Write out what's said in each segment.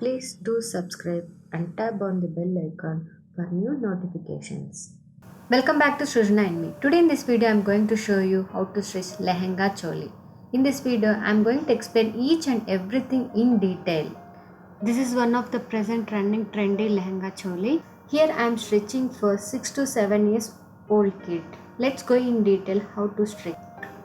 Please do subscribe and tap on the bell icon for new notifications. Welcome back to Srujana and me. Today in this video I am going to show you how to stitch lehenga choli. In this video I am going to explain each and everything in detail. This is one of the present running trendy lehenga choli. Here I am stitching for 6 to 7 years old kid. Let's go in detail how to stitch.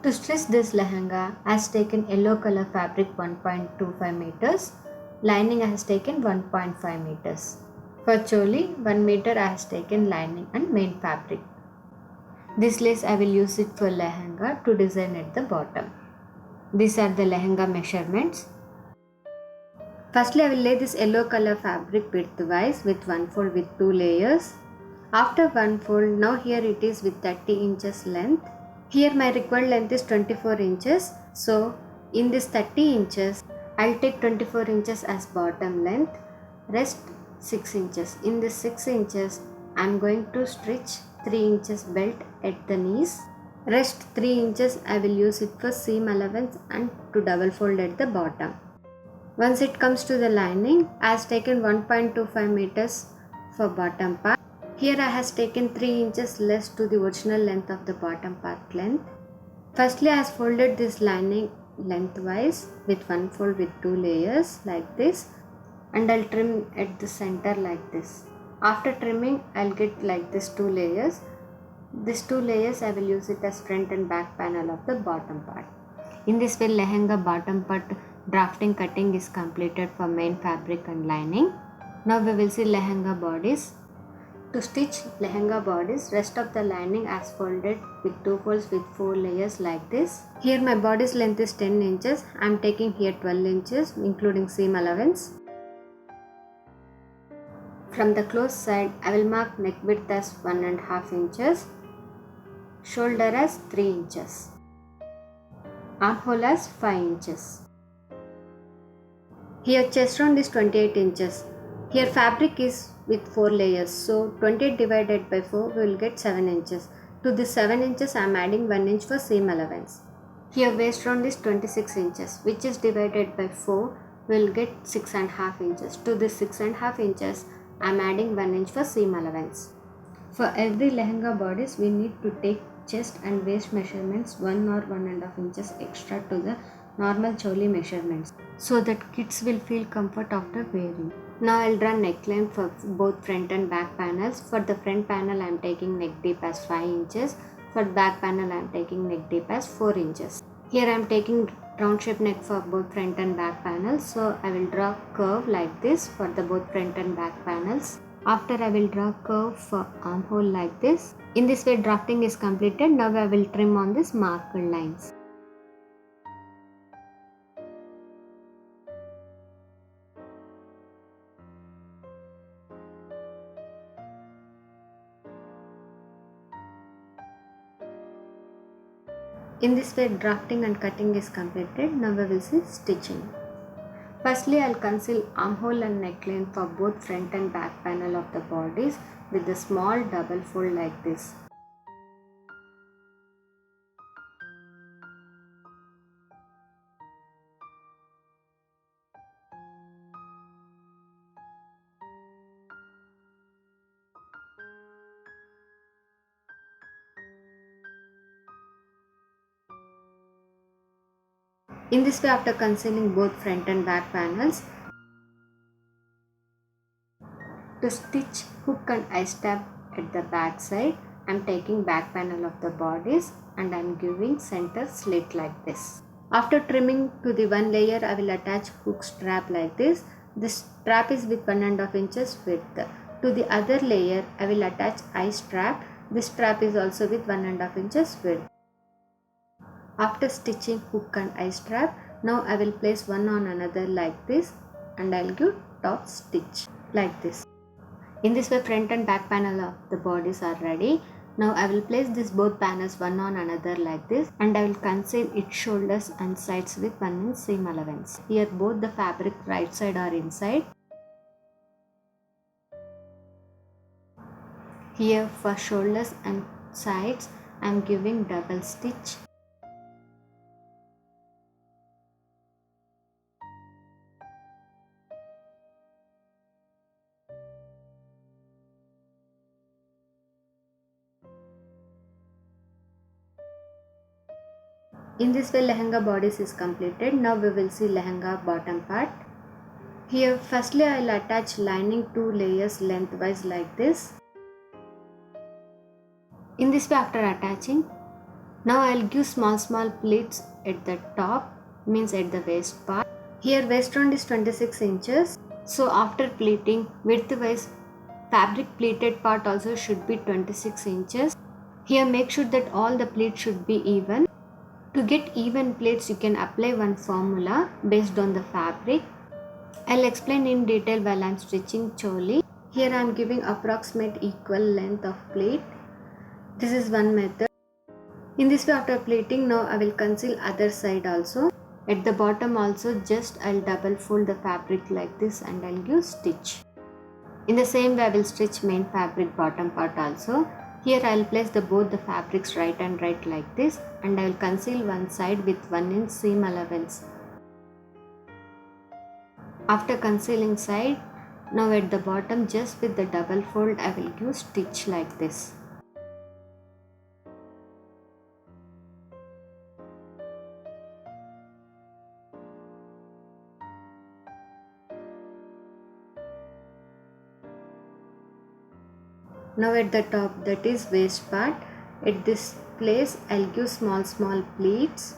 To stitch this lehenga, I have taken yellow color fabric 1.25 meters. Lining I have taken 1.5 meters. For choli, 1 meter I have taken lining and main fabric. This lace I will use it for lehenga to design at the bottom. These are the lehenga measurements. Firstly, I will lay this yellow color fabric widthwise with one fold with 2 layers. After one fold, now here it is with 30 inches length. Here my required length is 24 inches. So in this 30 inches, I'll take 24 inches as bottom length, rest 6 inches. In this 6 inches, I'm going to stitch 3 inches belt at the knees. Rest 3 inches I will use it for seam allowance and to double fold at the bottom. Once it comes to the lining, I have taken 1.25 meters for bottom part. Here I have taken 3 inches less to the original length of the bottom part length. Firstly, I have folded this lining lengthwise with one fold with 2 layers like this, and I'll trim at the center like this. After trimming, I'll get like this 2 layers. These 2 layers I will use it as front and back panel of the bottom part. In this way, lehenga bottom part drafting cutting is completed for main fabric and lining. Now we will see lehenga bodies. To stitch lehenga bodies, rest of the lining as folded with 2 folds with 4 layers like this. Here my body's length is 10 inches. I am taking here 12 inches including seam allowance. From the close side, I will mark neck width as 1.5 inches, shoulder as 3 inches, armhole as 5 inches. Here chest round is 28 inches. Here fabric is with 4 layers, so 28 divided by 4 we will get 7 inches. To this 7 inches I am adding 1 inch for seam allowance. Here waist round is 26 inches, which is divided by 4 we will get 6.5 inches. To this 6.5 inches I am adding 1 inch for seam allowance. For every lehenga bodies we need to take chest and waist measurements 1 or 1.5 inches extra to the normal choli measurements, so that kids will feel comfort after wearing. Now I'll draw neckline for both front and back panels. For the front panel I am taking neck deep as 5 inches. For back panel I am taking neck deep as 4 inches. Here I am taking round shape neck for both front and back panels. So I will draw curve like this for the both front and back panels. After I will draw curve for armhole like this. In this way drafting is completed. Now I will trim on these marked lines. In this way drafting and cutting is completed. Now we will see stitching. Firstly, I will conceal armhole and neckline for both front and back panel of the bodies with a small double fold like this. In this way, after concealing both front and back panels, to stitch hook and eye stab at the back side, I am taking back panel of the bodies and I am giving center slit like this. After trimming to the one layer, I will attach hook strap like this. This strap is with 1.5 inches width. To the other layer, I will attach eye strap. This strap is also with 1.5 inches width. After stitching hook and eye strap, now I will place one on another like this and I will give top stitch like this. In this way front and back panel of the bodies are ready. Now I will place these both panels one on another like this and I will conceal its shoulders and sides with 1 inch seam allowance. Here both the fabric right side are inside. Here for shoulders and sides I am giving double stitch. In this way lehenga bodice is completed. Now we will see lehenga bottom part. Here firstly I will attach lining 2 layers lengthwise like this. In this way after attaching, now I will give small pleats at the top, means at the waist part. Here waist round is 26 inches. So after pleating, width wise fabric pleated part also should be 26 inches. Here make sure that all the pleats should be even. To get even pleats you can apply one formula based on the fabric. I'll explain in detail while I'm stitching choli. Here I'm giving approximate equal length of pleat. This is one method. In this way after pleating, now I will conceal other side also. At the bottom also just I'll double fold the fabric like this and I'll give stitch. In the same way I will stitch main fabric bottom part also. Here I will place both the fabrics right and right like this and I will conceal one side with 1 inch seam allowance. After concealing side, now at the bottom just with the double fold I will give stitch like this. Now at the top, that is waist part, at this place I'll give small pleats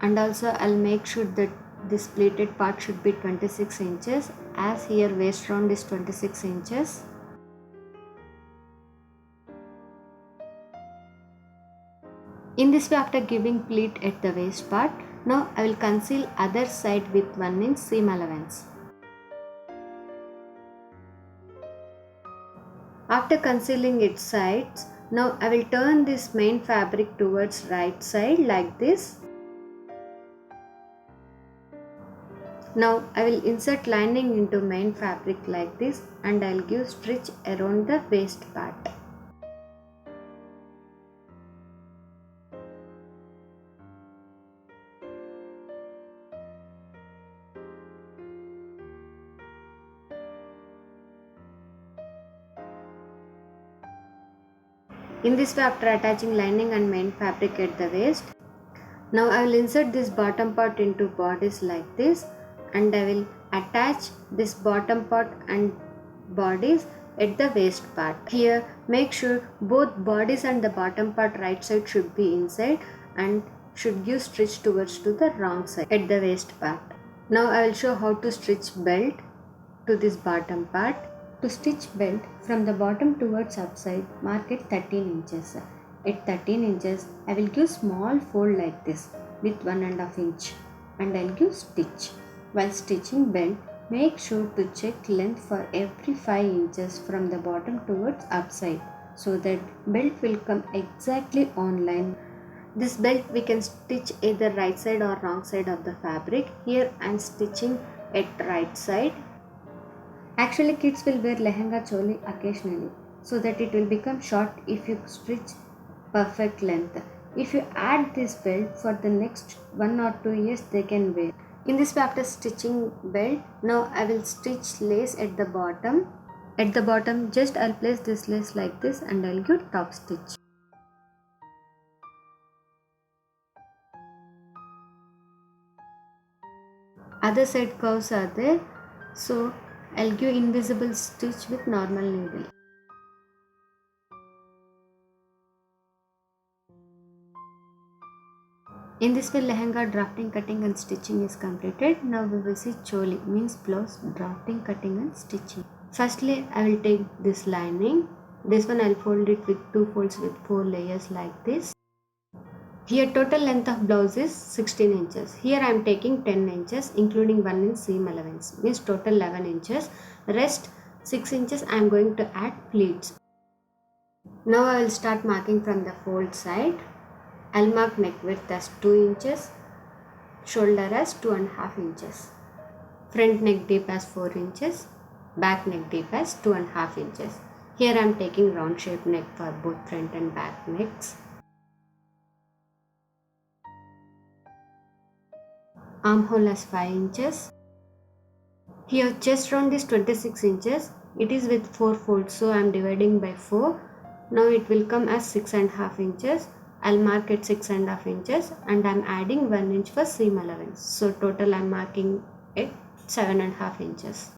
and also I'll make sure that this pleated part should be 26 inches as here waist round is 26 inches. In this way after giving pleat at the waist part, now I will conceal other side with 1 inch seam allowance. After concealing its sides, now I will turn this main fabric towards right side like this. Now I will insert lining into main fabric like this and I will give stitch around the waist part. In this way after attaching lining and main fabric at the waist, now I will insert this bottom part into bodice like this and I will attach this bottom part and bodice at the waist part. Here make sure both bodice and the bottom part right side should be inside and should give stitch towards to the wrong side at the waist part. Now I will show how to stitch belt to this bottom part. To stitch belt from the bottom towards upside, mark it 13 inches. At 13 inches, I will give small fold like this with 1.5 inch and I will give stitch. While stitching belt, make sure to check length for every 5 inches from the bottom towards upside so that belt will come exactly on line. This belt we can stitch either right side or wrong side of the fabric. Here I am stitching at right side. Actually kids will wear lehenga choli occasionally so that it will become short if you stitch perfect length. If you add this belt for the next 1 or 2 years they can wear. In this way after stitching belt, now I will stitch lace at the bottom. At the bottom just I'll place this lace like this and I'll give top stitch. Other side curves are there, so I'll give invisible stitch with normal needle. In this way lehenga drafting, cutting and stitching is completed. Now we will see choli, means blouse drafting, cutting and stitching. Firstly I will take this lining. This one I'll fold it with 2 folds with 4 layers like this. Here total length of blouse is 16 inches. Here I am taking 10 inches including 1 inch seam allowance, means total 11 inches. Rest 6 inches I am going to add pleats. Now I will start marking from the fold side. I'll mark neck width as 2 inches, shoulder as 2.5 inches, front neck deep as 4 inches, back neck deep as 2.5 inches. Here I am taking round shape neck for both front and back necks. Armhole as 5 inches. Here chest round is 26 inches. It is with 4 folds, so I am dividing by 4. Now it will come as 6.5 inches. I'll mark it 6.5 inches and I'm adding 1 inch for seam allowance. So total I'm marking it 7.5 inches.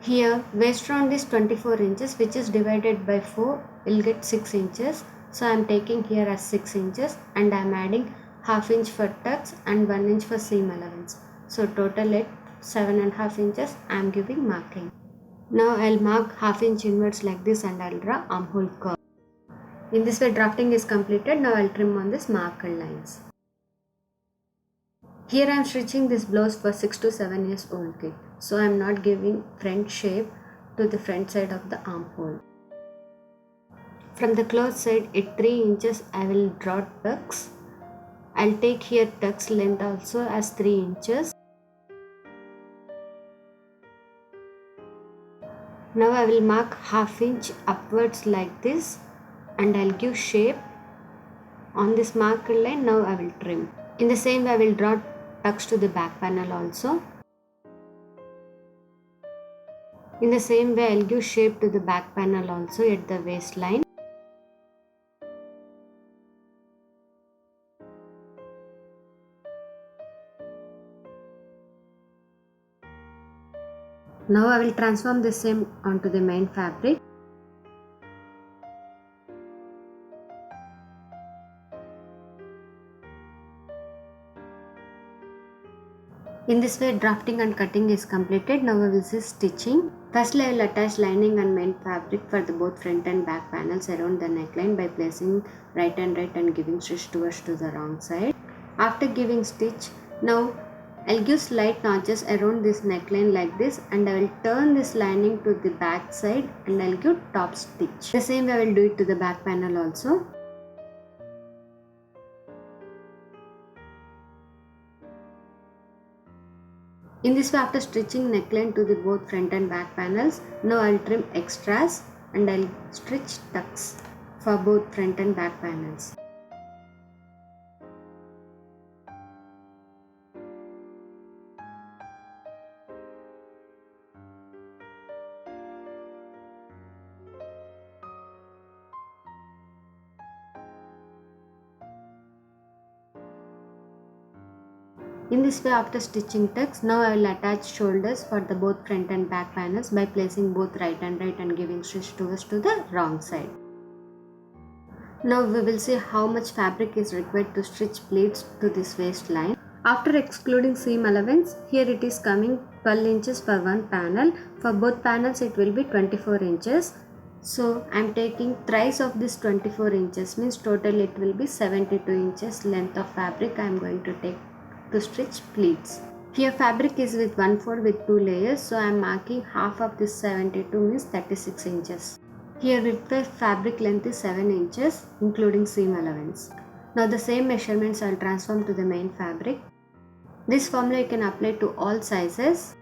Here waist round is 24 inches, which is divided by 4 will get 6 inches. So I am taking here as 6 inches and I am adding half inch for tucks and 1 inch for seam allowance. So total at 7.5 inches I am giving marking. Now I will mark half inch inwards like this and I will draw armhole curve. In this way drafting is completed. Now I will trim on this marked lines. Here I am stitching this blouse for 6 to 7 years old kid. So I am not giving front shape to the front side of the armhole. From the cloth side at 3 inches I will draw tucks. I will take here tucks length also as 3 inches. Now I will mark half inch upwards like this and I will give shape on this marked line. Now I will trim. In the same way I will draw tucks to the back panel also. In the same way I will give shape to the back panel also at the waistline. Now I will transform the same onto the main fabric. In this way drafting and cutting is completed. Now we will see stitching. Firstly I will attach lining and main fabric for the both front and back panels around the neckline by placing right and giving stitch towards to the wrong side. After giving stitch, now I will give slight notches around this neckline like this and I will turn this lining to the back side and I will give top stitch. The same way I will do it to the back panel also. In this way after stitching neckline to the both front and back panels, now I will trim extras and I will stitch tucks for both front and back panels. In this way after stitching tucks, now I will attach shoulders for the both front and back panels by placing both right and giving stitch towards to the wrong side. Now we will see how much fabric is required to stitch pleats to this waistline. After excluding seam allowance, here it is coming 12 inches for one panel. For both panels it will be 24 inches. So I am taking thrice of this 24 inches, means total it will be 72 inches length of fabric I am going to take to stitch pleats. Here fabric is with 1/4 with 2 layers, so I am marking half of this 72 means 36 inches. Here required fabric length is 7 inches including seam allowance. Now the same measurements I will transform to the main fabric. This formula you can apply to all sizes.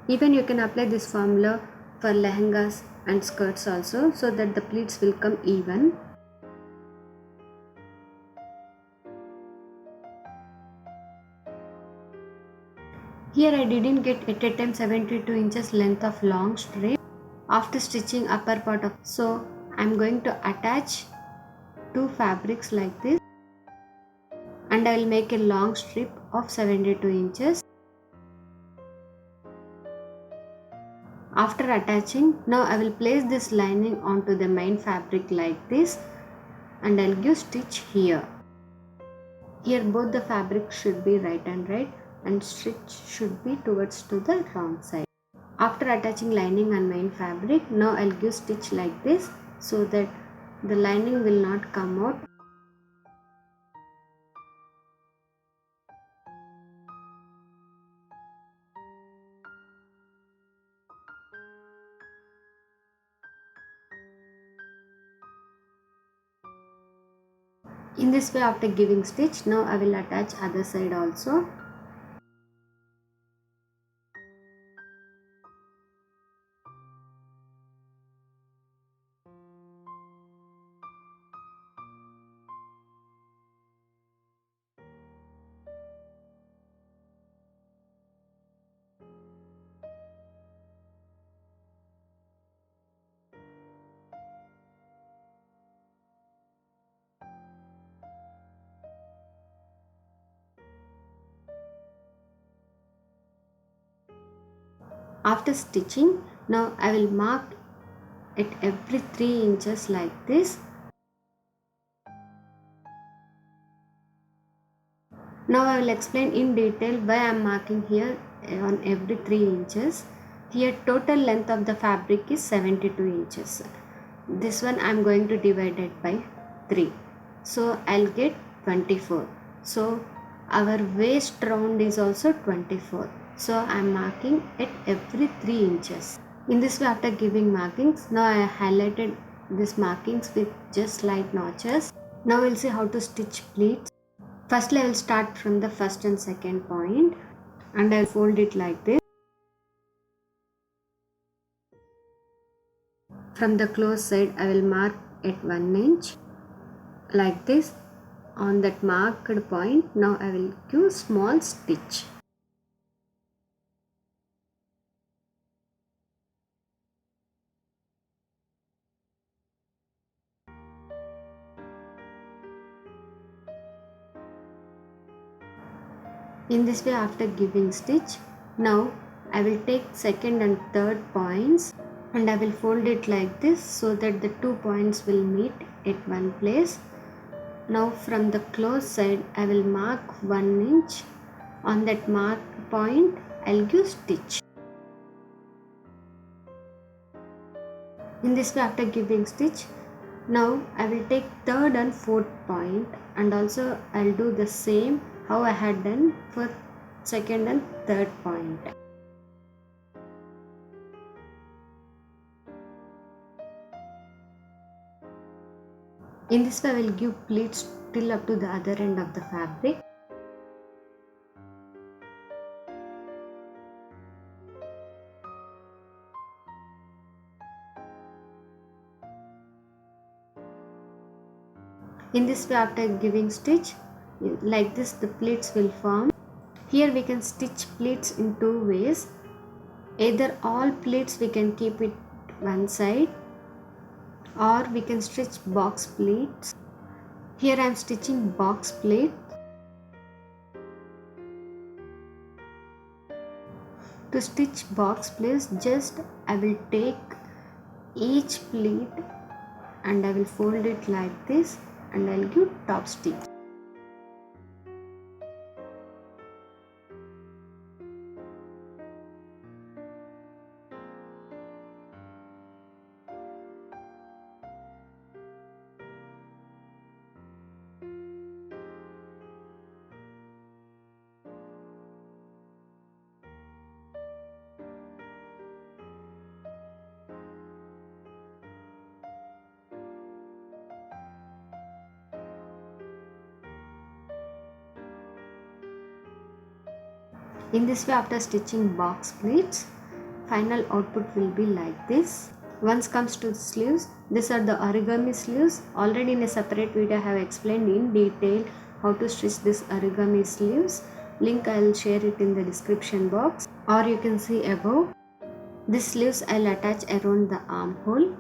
Even you can apply this formula for lehengas and skirts also, so that the pleats will come even. Here I didn't get at a time 72 inches length of long strip after stitching upper part of, so I am going to attach two fabrics like this and I will make a long strip of 72 inches. After attaching, now I will place this lining onto the main fabric like this and I will give stitch here. Here both the fabrics should be right and stitch should be towards to the wrong side. After attaching lining and main fabric, now I will give stitch like this so that the lining will not come out. In this way after giving stitch, now I will attach other side also. After stitching, now I will mark at every 3 inches like this. Now I will explain in detail why I am marking here on every 3 inches. Here total length of the fabric is 72 inches. This one I am going to divide it by 3. So I'll get 24. So our waist round is also 24. So I am marking at every 3 inches. In this way, after giving markings, now I highlighted these markings with just light notches. Now we'll see how to stitch pleats. Firstly, I will start from the first and second point and I'll fold it like this. From the close side, I will mark at 1 inch like this. On that marked point, now I will give small stitch. In this way, after giving stitch, now I will take second and third points and I will fold it like this so that the 2 points will meet at one place. Now from the close side, I will mark 1 inch. On that marked point, I'll give stitch. In this way, after giving stitch, now I will take third and fourth point and also I'll do the same how I had done for second and third point. In this way, I will give pleats till up to the other end of the fabric. In this way, after giving stitch, like this the pleats will form. Here we can stitch pleats in two ways. Either all pleats we can keep it one side or we can stitch box pleats. Here I am stitching box pleat. To stitch box pleats, just I will take each pleat and I will fold it like this and I will give top stitch. In this way, after stitching box pleats, final output will be like this. Once comes to the sleeves, these are the origami sleeves. Already in a separate video I have explained in detail how to stitch this origami sleeves. Link I will share it in the description box or you can see above. These sleeves I will attach around the armhole.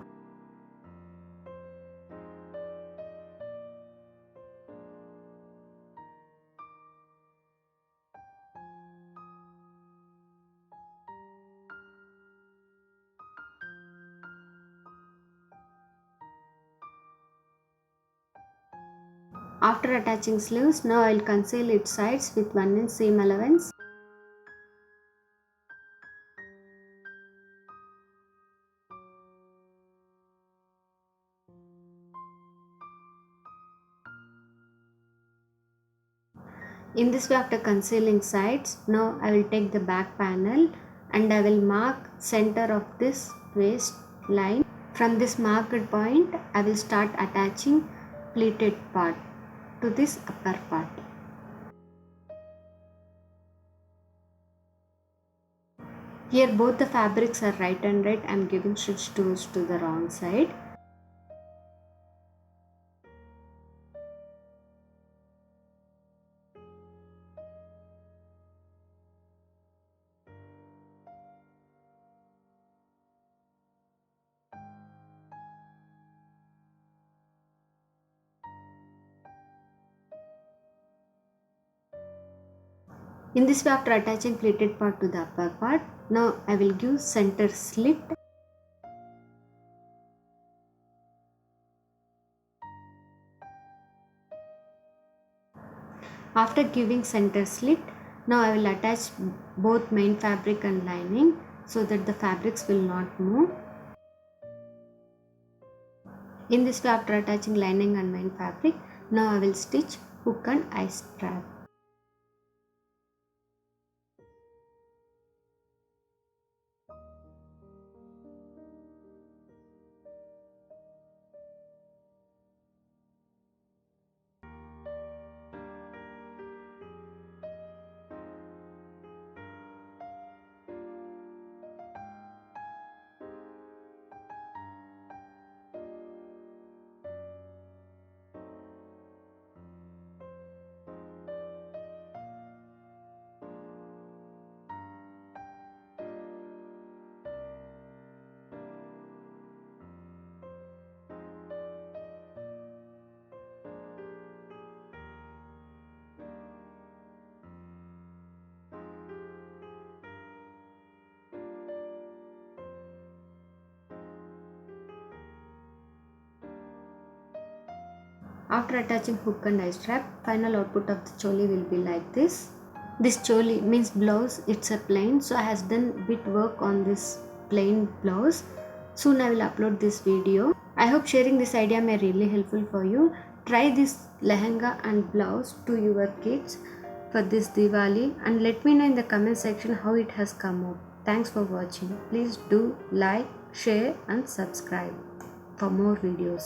After attaching sleeves, now I will conceal its sides with 1 inch seam allowance. In this way, after concealing sides, now I will take the back panel and I will mark center of this waist line. From this marked point, I will start attaching pleated part to this upper part. Here both the fabrics are right and right. I am giving stitch tools to the wrong side. In this way, after attaching pleated part to the upper part, now I will give center slit. After giving center slit, now I will attach both main fabric and lining so that the fabrics will not move. In this way, after attaching lining and main fabric, now I will stitch hook and eye strap. After attaching hook and eye strap, final output of the choli will be like this. This choli means blouse, it's a plain, so I has done bit work on this plain blouse. Soon I will upload this video. I hope sharing this idea may really helpful for you. Try this lehenga and blouse to your kids for this Diwali and let me know in the comment section how it has come out. Thanks for watching. Please do like, share and subscribe for more videos.